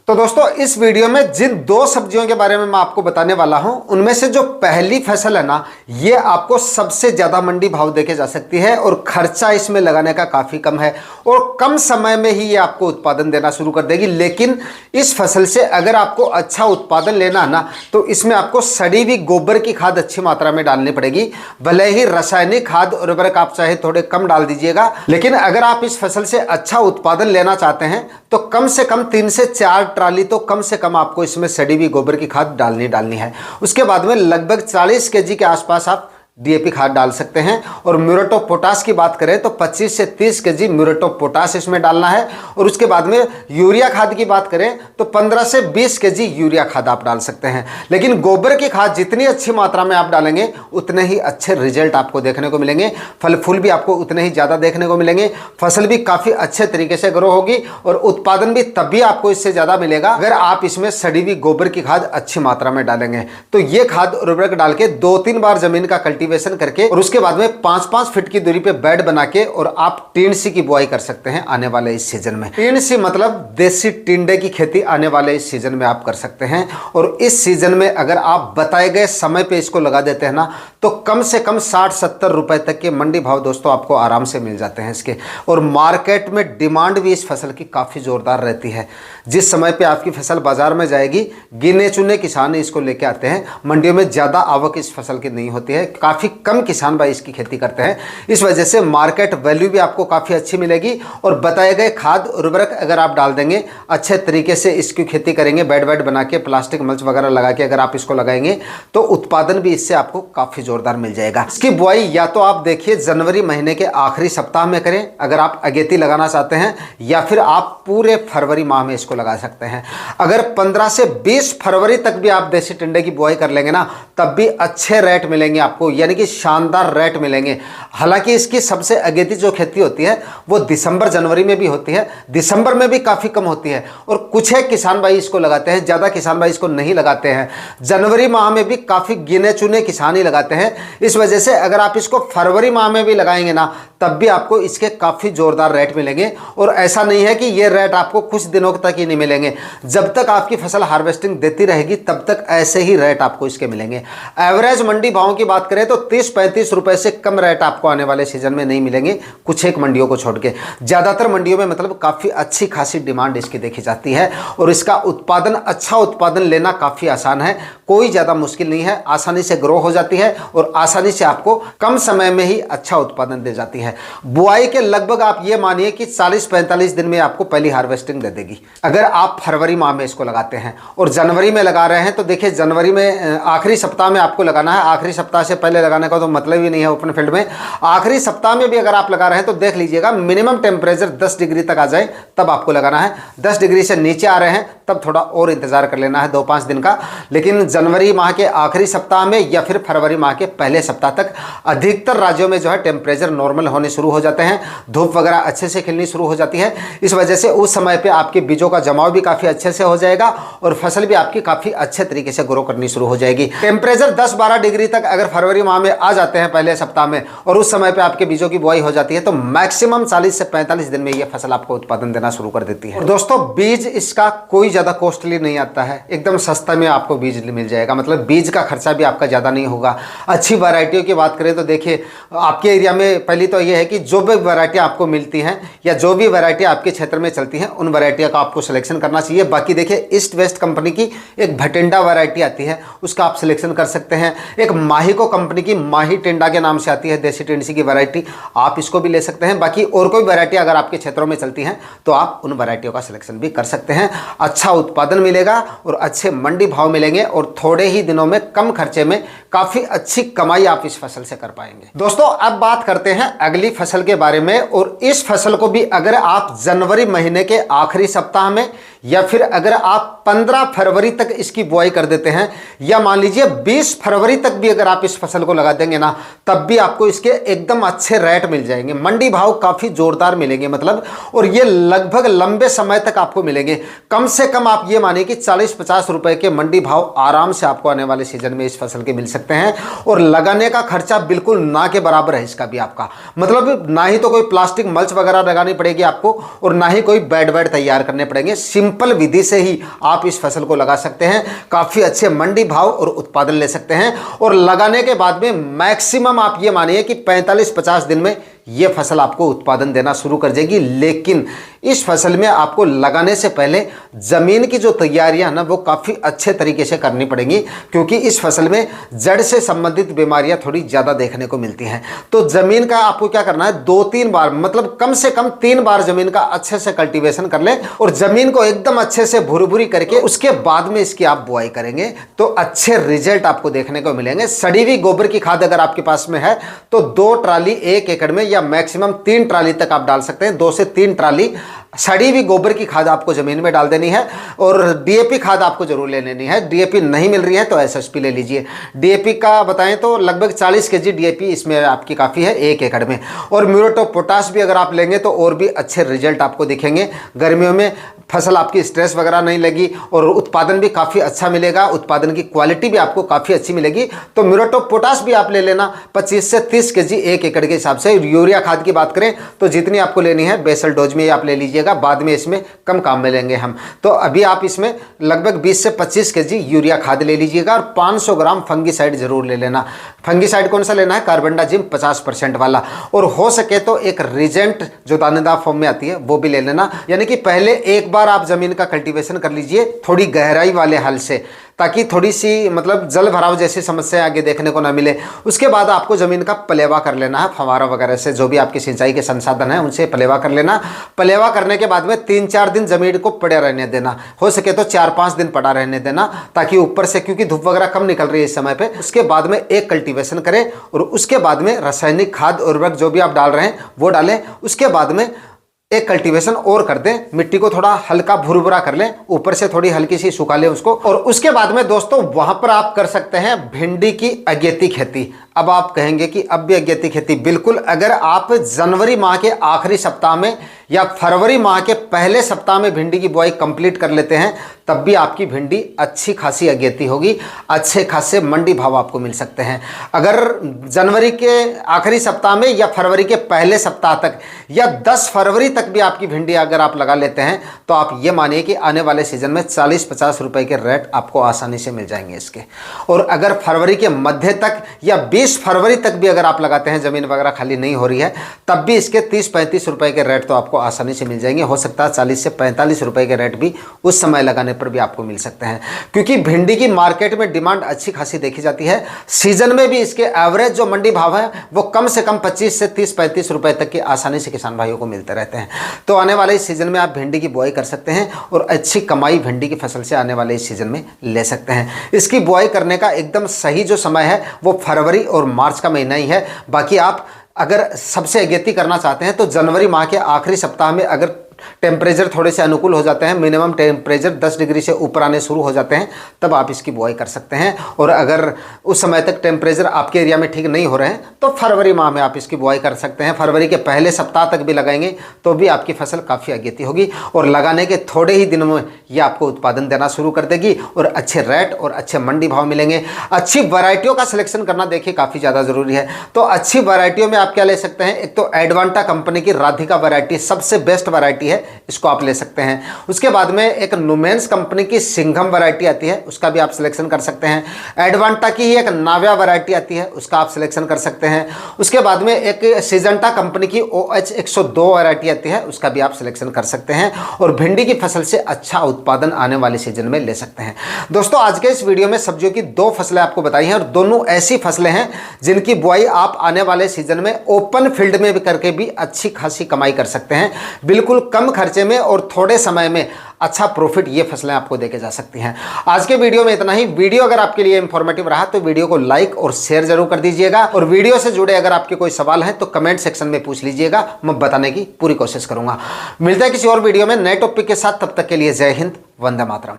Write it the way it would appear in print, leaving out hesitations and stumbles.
तो दोस्तों इस वीडियो में जिन दो सब्जियों के बारे में मैं आपको बताने वाला हूं, उनमें से जो पहली फसल है ना, ये आपको सबसे ज्यादा मंडी भाव देके जा सकती है और खर्चा इसमें लगाने का काफी कम है और कम समय में ही ये आपको उत्पादन देना शुरू कर देगी। लेकिन इस फसल से अगर आपको अच्छा उत्पादन लेना है ना, तो इसमें आपको सड़ी हुई गोबर की खाद अच्छी मात्रा में डालनी पड़ेगी। भले ही रासायनिक खाद और उर्वरक आप चाहे थोड़े कम डाल दीजिएगा, लेकिन अगर आप इस फसल से अच्छा उत्पादन लेना चाहते हैं तो कम से कम 3 से 4 ट्राली तो कम से कम आपको इसमें सड़ी हुई गोबर की खाद डालनी है। उसके बाद में लगभग 40 केजी के आसपास आप डीएपी खाद डाल सकते हैं। और म्यूरेट ऑफ पोटाश की बात करें तो 25 से 30 केजी म्यूरेट ऑफ पोटाश इसमें डालना है। और उसके बाद में यूरिया खाद की बात करें तो 15 से 20 केजी यूरिया खाद आप डाल सकते हैं। लेकिन गोबर की खाद जितनी अच्छी मात्रा में आप डालेंगे उतने ही अच्छे रिजल्ट आपको देखने को मिलेंगे, फल फूल भी आपको उतने ही ज़्यादा देखने को मिलेंगे, फसल भी काफ़ी अच्छे तरीके से ग्रो होगी और उत्पादन भी तभी आपको इससे ज़्यादा मिलेगा अगर आप इसमें सड़ी हुई गोबर की खाद अच्छी मात्रा में डालेंगे। तो ये खाद उर्वरक डाल के 2-3 बार जमीन का कल्टीवेशन करके और उसके बाद में 5-5 फीट की दूरी पे बेड बना के और आप टिंडसी की बुआई कर सकते हैं आने वाले इस सीजन में। टिंडसी मतलब देसी टिंडे की खेती आने वाले इस सीजन में आप कर सकते हैं। और इस सीजन में अगर आप बताए गए समय पे इसको लगा देते हैं ना, तो कम से कम 60-70 रुपए तक के मंडी भाव दोस्तों आपको आराम से मिल जाते हैं इसके। और मार्केट में डिमांड भी इस फसल की काफ़ी जोरदार रहती है। जिस समय पे आपकी फसल बाजार में जाएगी, गिने चुने किसान इसको लेके आते हैं। मंडियों में ज़्यादा आवक इस फसल की नहीं होती है, काफ़ी कम किसान भाई इसकी खेती करते हैं। इस वजह से मार्केट वैल्यू भी आपको काफ़ी अच्छी मिलेगी। और बताए गए खाद उर्वरक अगर आप डाल देंगे, अच्छे तरीके से इसकी खेती करेंगे, बेड वेड बना के प्लास्टिक मल्च वगैरह लगा के अगर आप इसको लगाएंगे तो उत्पादन भी इससे आपको काफ़ी जोरदार मिल जाएगा। इसकी बुआई या तो आप देखिए जनवरी महीने के आखिरी सप्ताह में करें अगर आप अगेती लगाना चाहते हैं, या फिर आप पूरे फरवरी माह में इसको लगा सकते हैं। अगर 15 से 20 फरवरी तक भी आप देसी टिंडे की बुआई कर लेंगे ना, तब भी अच्छे रेट मिलेंगे आपको, यानी कि शानदार रेट मिलेंगे। हालांकि इसकी सबसे अगेती जो खेती होती है वो दिसंबर जनवरी में भी होती है, दिसंबर में भी काफ़ी कम होती है। और कुछ एक किसान भाई इसको लगाते हैं, ज़्यादा किसान भाई इसको नहीं लगाते हैं। जनवरी माह में भी काफ़ी गिने चुने किसान ही लगाते हैं। इस वजह से अगर आप इसको फरवरी माह में भी लगाएंगे ना, तब भी आपको इसके काफ़ी ज़ोरदार रेट मिलेंगे। और ऐसा नहीं है कि ये रेट आपको कुछ दिनों तक ही नहीं मिलेंगे, जब तक आपकी फसल हार्वेस्टिंग देती रहेगी तब तक ऐसे ही रेट आपको इसके मिलेंगे। एवरेज मंडी भाव की बात करें तो 30-35 रुपए से कम रेट आपको आने वाले सीजन में नहीं मिलेंगे, कुछ एक मंडियों को छोड़ के। ज़्यादातर मंडियों में मतलब काफ़ी अच्छी खासी डिमांड इसकी देखी जाती है। और इसका उत्पादन, अच्छा उत्पादन लेना काफ़ी आसान है, कोई ज़्यादा मुश्किल नहीं है, आसानी से ग्रो हो जाती है और आसानी से आपको कम समय में ही अच्छा उत्पादन दे जाती है। बुआई के लगभग आप ये मानिए कि 40-45 दिन में आपको पहली हार्वेस्टिंग दे देगी अगर आप फरवरी माह में इसको लगाते हैं। और जनवरी में लगा रहे हैं तो देखिए जनवरी में आखिरी सप्ताह में आपको लगाना है। आखिरी सप्ताह से पहले लगाने का तो मतलब ही नहीं है ओपन फील्ड में। आखिरी सप्ताह में भी अगर आप लगा रहे हैं तो देख लीजिएगा मिनिमम टेम्परेचर 10 डिग्री तक आ जाए तब आपको लगाना है। 10 डिग्री से नीचे आ रहे हैं तब थोड़ा और इंतजार कर लेना है 2-5 दिन का। लेकिन जनवरी माह के आखिरी सप्ताह में या फिर फरवरी माह के पहले सप्ताह तक अधिकतर राज्यों में जो है टेम्परेचर नॉर्मल होने शुरू हो जाते हैं, धूप वगैरह अच्छे से खिलनी शुरू हो जाती है। इस वजह से उस समय पे आपके बीजों का जमाव भी काफ़ी अच्छे से हो जाएगा और फसल भी आपकी काफ़ी अच्छे तरीके से ग्रो करनी शुरू हो जाएगी। टेम्परेचर 10-12 डिग्री तक अगर फरवरी माह में आ जाते हैं पहले सप्ताह में और उस समय पे आपके बीजों की बुआई हो जाती है तो मैक्सिमम 40 से 45 दिन में ये फसल आपको उत्पादन देना शुरू कर देती है। और दोस्तों बीज इसका कोई ज़्यादा कॉस्टली नहीं आता है, एकदम सस्ता में आपको बीज मिल जाएगा, मतलब बीज का खर्चा भी आपका ज़्यादा नहीं होगा। अच्छी वैरायटियों की बात करें तो देखिए आपके एरिया में पहली तो ये है कि जो भी वैरायटी आपको मिलती हैं या जो भी वैरायटी आपके क्षेत्र में चलती हैं उन वैरायटियों का आपको सिलेक्शन करना चाहिए। बाकी देखिए ईस्ट वेस्ट कंपनी की एक भटिंडा वैरायटी आती है, उसका आप सिलेक्शन कर सकते हैं। एक माहिको कंपनी की माही टिंडा के नाम से आती है देसी टिंडसी की वैरायटी, आप इसको भी ले सकते हैं। बाकी और कोई वैरायटी अगर आपके क्षेत्रों में चलती हैं तो आप उन वैरायटियों का सिलेक्शन भी कर सकते हैं। अच्छा उत्पादन मिलेगा और अच्छे मंडी भाव मिलेंगे और थोड़े ही दिनों में कम खर्चे में काफ़ी अच्छी कमाई आप इस फसल से कर पाएंगे। दोस्तों अब बात करते हैं अगली फसल के बारे में। और इस फसल को भी अगर आप जनवरी महीने के आखिरी सप्ताह में या फिर अगर आप 15 फरवरी तक इसकी बुआई कर देते हैं या मान लीजिए 20 फरवरी तक भी अगर आप इस फसल को लगा देंगे ना, तब भी आपको इसके एकदम अच्छे रेट मिल जाएंगे, मंडी भाव काफ़ी जोरदार मिलेंगे मतलब। और ये लगभग लंबे समय तक आपको मिलेंगे। कम से कम आप ये मानिए कि 40-50 रुपए के मंडी भाव आराम से आपको आने वाले सीजन में इस फसल के मिल सकते हैं। और लगाने का खर्चा बिल्कुल ना के बराबर है इसका भी आपका, मतलब ना ही तो कोई प्लास्टिक मल्च वगैरह लगानी पड़ेगी आपको और ना ही कोई बेड वेड तैयार करने पड़ेंगे। सिंपल विधि से ही आप इस फसल को लगा सकते हैं, काफ़ी अच्छे मंडी भाव और उत्पादन ले सकते हैं। और लगाने के बाद में मैक्सिमम आप ये मानिए कि 45-50 दिन में ये फसल आपको उत्पादन देना शुरू कर देगी। लेकिन इस फसल में आपको लगाने से पहले ज़मीन की जो तैयारियां ना वो काफ़ी अच्छे तरीके से करनी पड़ेंगी, क्योंकि इस फसल में जड़ से संबंधित बीमारियां थोड़ी ज़्यादा देखने को मिलती हैं। तो ज़मीन का आपको क्या करना है, 2-3 बार, मतलब कम से कम 3 बार ज़मीन का अच्छे से कल्टीवेशन कर ले और ज़मीन को एकदम अच्छे से भुरभुरी करके उसके बाद में इसकी आप बुआई करेंगे तो अच्छे रिजल्ट आपको देखने को मिलेंगे। सड़ी हुई गोबर की खाद अगर आपके पास में है तो 2 ट्राली 1 एकड़ में या मैक्सिमम 3 ट्राली तक आप डाल सकते हैं। 2 से 3 ट्राली सड़ी हुई गोबर की खाद आपको जमीन में डाल देनी है और डीएपी खाद आपको जरूर ले लेनी है। डीएपी नहीं मिल रही है तो एसएसपी ले लीजिए। डीएपी का बताएं तो लगभग 40 केजी डीएपी इसमें आपकी काफ़ी है 1 एकड़ में। और म्यूरेट ऑफ पोटाश भी अगर आप लेंगे तो और भी अच्छे रिजल्ट आपको दिखेंगे। गर्मियों में फसल आपकी स्ट्रेस वगैरह नहीं लगी और उत्पादन भी काफ़ी अच्छा मिलेगा, उत्पादन की क्वालिटी भी आपको काफ़ी अच्छी मिलेगी। तो म्यूरेट ऑफ पोटाश भी आप ले लेना 25 से 30 केजी 1 एकड़ के हिसाब से। यूरिया खाद की बात करें तो जितनी आपको लेनी है बेसल डोज में आप ले लीजिएगा, बाद में इसमें कम काम में लेंगे हम। तो अभी आप इसमें लगभग 20 से 25 केजी यूरिया खाद ले लीजिएगा और 500 ग्राम फंगीसाइड जरूर ले लेना। फंगीसाइड कौन सा लेना है, कार्बेंडाजिम 50% वाला। और हो सके तो एक रीजेंट जो दानेदार फॉर्म में आती है वो भी ले लेना। यानी कि पहले एक बार आप जमीन का कल्टीवेशन कर लीजिए थोड़ी गहराई वाले हल से, ताकि थोड़ी सी मतलब जल भराव जैसी समस्या आगे देखने को ना मिले। उसके बाद आपको ज़मीन का पलेवा कर लेना है, फवारा वगैरह से, जो भी आपकी सिंचाई के संसाधन हैं उनसे पलेवा कर लेना। पलेवा करने के बाद में 3-4 दिन ज़मीन को पड़े रहने देना, हो सके तो 4-5 दिन पड़ा रहने देना, ताकि ऊपर से, क्योंकि धूप वगैरह कम निकल रही है इस समय पे। उसके बाद में एक कल्टीवेशन करें और उसके बाद में रासायनिक खाद उर्वरक जो भी आप डाल रहे हैं वो डालें। उसके बाद में एक कल्टीवेशन और कर दें, मिट्टी को थोड़ा हल्का भुरभुरा कर लें, ऊपर से थोड़ी हल्की सी सुखा लें उसको। और उसके बाद में दोस्तों वहां पर आप कर सकते हैं भिंडी की अगेती खेती। अब आप कहेंगे कि अब भी अगेती खेती, बिल्कुल। अगर आप जनवरी माह के आखिरी सप्ताह में या फरवरी माह के पहले सप्ताह में भिंडी की बुआई कंप्लीट कर लेते हैं तब भी आपकी भिंडी अच्छी खासी अगेती होगी, अच्छे खासे मंडी भाव आपको मिल सकते हैं। अगर जनवरी के आखिरी सप्ताह में या फरवरी के पहले सप्ताह तक या 10 फरवरी तक भी आपकी भिंडी अगर आप लगा लेते हैं तो आप ये मानिए कि आने वाले सीजन में 40-50 रुपए के रेट आपको आसानी से मिल जाएंगे इसके। और अगर फरवरी के मध्य तक या 20 फरवरी तक भी अगर आप लगाते हैं, ज़मीन वगैरह खाली नहीं हो रही है, तब भी इसके 30-35 रुपए के रेट तो आपको आसानी से मिल जाएंगे। हो सकता है 40 से 45 रुपए के रेट भी उस समय लगाने पर भी आपको मिल सकते हैं, क्योंकि भिंडी की मार्केट में डिमांड अच्छी खासी देखी जाती है। सीजन में भी इसके एवरेज जो मंडी भाव है वो कम से कम 25 से 30-35 रुपए तक की आसानी से किसान भाइयों को मिलते रहते हैं। तो आने वाले इस सीजन में आप भिंडी की बुआई कर सकते हैं और अच्छी कमाई भिंडी की फसल से आने वाले इस सीजन में ले सकते हैं। इसकी बुआई करने का एकदम सही जो समय है वो फरवरी और मार्च का महीना ही है। बाकी आप अगर सबसे अगेती करना चाहते हैं तो जनवरी माह के आखिरी सप्ताह में अगर टेम्परेचर थोड़े से अनुकूल हो जाते हैं, मिनिमम टेम्परेचर 10 डिग्री से ऊपर आने शुरू हो जाते हैं, तब आप इसकी बुआई कर सकते हैं। और अगर उस समय तक टेम्परेचर आपके एरिया में ठीक नहीं हो रहे हैं तो फरवरी माह में आप इसकी बुआई कर सकते हैं। फरवरी के पहले सप्ताह तक भी लगाएंगे तो भी आपकी फसल काफ़ी अगेती होगी और लगाने के थोड़े ही दिनों में ये आपको उत्पादन देना शुरू कर देगी और अच्छे रेट और अच्छे मंडी भाव मिलेंगे। अच्छी वैरायटियों का सिलेक्शन करना देखिए काफ़ी ज़्यादा ज़रूरी है। तो अच्छी वैरायटियों में आप क्या ले सकते हैं, एक तो एडवांटा कंपनी की राधिका वैरायटी सबसे बेस्ट वैरायटी है, इसको आप ले सकते हैं। उसके बाद में एक नुमेंस कंपनी की सिंघम वैरायटी आती है, उसका भी आप सिलेक्शन कर सकते हैं। एडवांटा की एक नाव्या वैरायटी आती है, उसका आप सिलेक्शन कर सकते हैं। उसके बाद में एक सिजेंटा कंपनी की OH 102 वैरायटी आती है, उसका भी आप सिलेक्शन कर सकते हैं और भिंडी की फसल से अच्छा उत्पादन आने वाले सीजन में ले सकते हैं। दोस्तों आज के इस वीडियो में सब्जियों की 2 फसलें आपको बताई हैं और दोनों ऐसी फसलें हैं जिनकी बुआई आप आने वाले सीजन में ओपन फील्ड में भी करके भी अच्छी खासी कमाई कर सकते हैं। बिल्कुल कम खर्चे में और थोड़े समय में अच्छा प्रॉफिट ये फसलें आपको देके जा सकती हैं। आज के वीडियो में इतना ही। वीडियो अगर आपके लिए इंफॉर्मेटिव रहा तो वीडियो को लाइक और शेयर जरूर कर दीजिएगा और वीडियो से जुड़े अगर आपके कोई सवाल हैं तो कमेंट सेक्शन में पूछ लीजिएगा, मैं बताने की पूरी कोशिश करूंगा। मिलता है किसी और वीडियो में नए टॉपिक के साथ, तब तक के लिए जय हिंद, वंदे मातरम।